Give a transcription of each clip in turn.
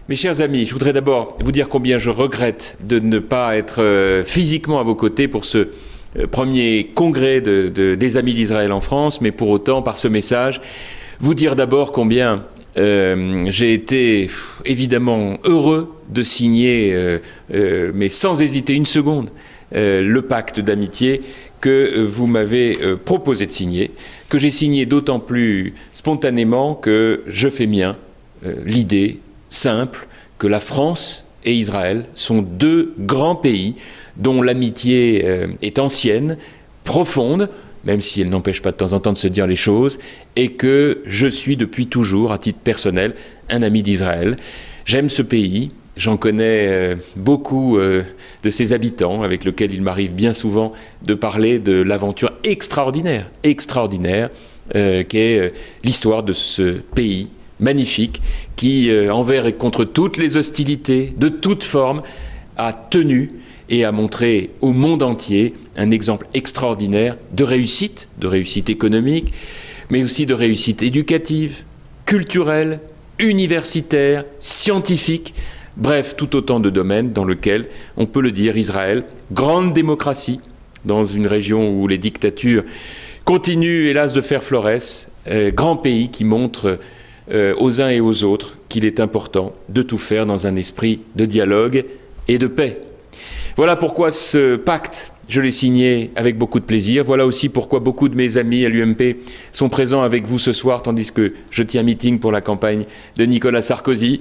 Mes chers amis, je voudrais d'abord vous dire combien je regrette de ne pas être physiquement à vos côtés pour ce premier congrès des Amis d'Israël en France, mais pour autant, par ce message, vous dire d'abord combien j'ai été évidemment heureux de signer, mais sans hésiter une seconde, le pacte d'amitié que vous m'avez proposé de signer, que j'ai signé d'autant plus spontanément que je fais mien l'idée simple que la France et Israël sont deux grands pays dont l'amitié est ancienne, profonde, même si elle n'empêche pas de temps en temps de se dire les choses, et que je suis depuis toujours, à titre personnel, un ami d'Israël. J'aime ce pays, j'en connais beaucoup de ses habitants, avec lesquels il m'arrive bien souvent de parler de l'aventure extraordinaire qu'est l'histoire de ce pays magnifique qui, envers et contre toutes les hostilités, de toute forme, a tenu et a montré au monde entier un exemple extraordinaire de réussite économique, mais aussi de réussite éducative, culturelle, universitaire, scientifique, bref, tout autant de domaines dans lesquels, on peut le dire, Israël, grande démocratie, dans une région où les dictatures continuent, hélas, de faire florès, grand pays qui montre aux uns et aux autres qu'il est important de tout faire dans un esprit de dialogue et de paix. Voilà pourquoi ce pacte, je l'ai signé avec beaucoup de plaisir. Voilà aussi pourquoi beaucoup de mes amis à l'UMP sont présents avec vous ce soir, tandis que je tiens meeting pour la campagne de Nicolas Sarkozy.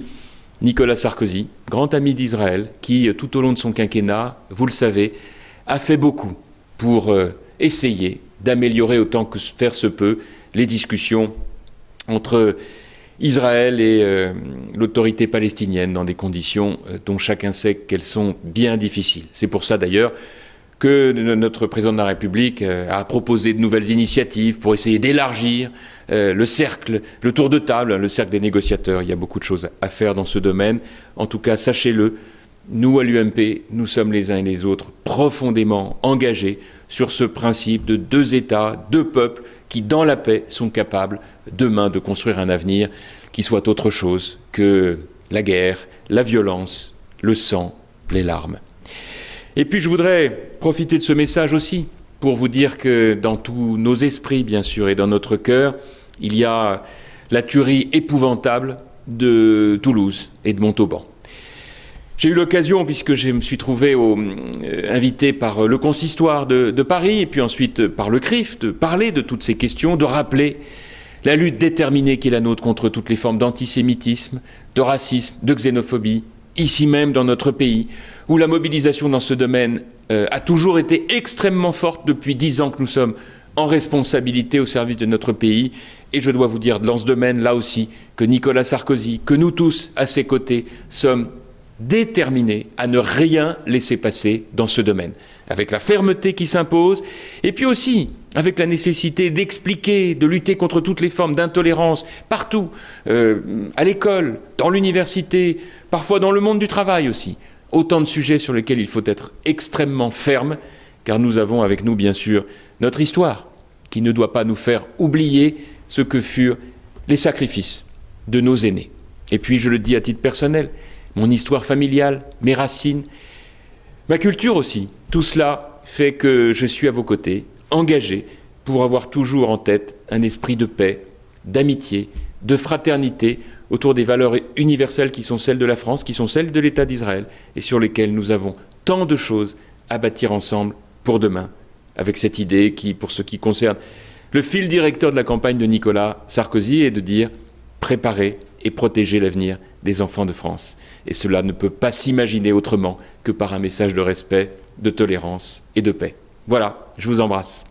Nicolas Sarkozy, grand ami d'Israël, qui tout au long de son quinquennat, vous le savez, a fait beaucoup pour essayer d'améliorer autant que faire se peut les discussions entre Israël et l'autorité palestinienne dans des conditions dont chacun sait qu'elles sont bien difficiles. C'est pour ça d'ailleurs que notre président de la République a proposé de nouvelles initiatives pour essayer d'élargir le cercle, le tour de table, le cercle des négociateurs. Il y a beaucoup de choses à faire dans ce domaine. En tout cas, sachez-le, nous à l'UMP, nous sommes les uns et les autres profondément engagés sur ce principe de deux États, deux peuples qui, dans la paix, sont capables demain de construire un avenir qui soit autre chose que la guerre, la violence, le sang, les larmes. Et puis je voudrais profiter de ce message aussi pour vous dire que dans tous nos esprits, bien sûr, et dans notre cœur, il y a la tuerie épouvantable de Toulouse et de Montauban. J'ai eu l'occasion, puisque je me suis trouvé invité par le consistoire de Paris et puis ensuite par le CRIF, de parler de toutes ces questions, de rappeler la lutte déterminée qui est la nôtre contre toutes les formes d'antisémitisme, de racisme, de xénophobie, ici même dans notre pays, où la mobilisation dans ce domaine a toujours été extrêmement forte depuis 10 ans que nous sommes en responsabilité au service de notre pays. Et je dois vous dire dans ce domaine, là aussi, que Nicolas Sarkozy, que nous tous à ses côtés, sommes déterminés à ne rien laisser passer dans ce domaine, avec la fermeté qui s'impose, et puis aussi avec la nécessité d'expliquer, de lutter contre toutes les formes d'intolérance, partout, à l'école, dans l'université, parfois dans le monde du travail aussi. Autant de sujets sur lesquels il faut être extrêmement ferme, car nous avons avec nous, bien sûr, notre histoire, qui ne doit pas nous faire oublier ce que furent les sacrifices de nos aînés. Et puis, je le dis à titre personnel, mon histoire familiale, mes racines, ma culture aussi. Tout cela fait que je suis à vos côtés, engagé pour avoir toujours en tête un esprit de paix, d'amitié, de fraternité autour des valeurs universelles qui sont celles de la France, qui sont celles de l'État d'Israël et sur lesquelles nous avons tant de choses à bâtir ensemble pour demain, avec cette idée qui, pour ce qui concerne le fil directeur de la campagne de Nicolas Sarkozy, est de dire préparer et protéger l'avenir des enfants de France. Et cela ne peut pas s'imaginer autrement que par un message de respect, de tolérance et de paix. Voilà, je vous embrasse.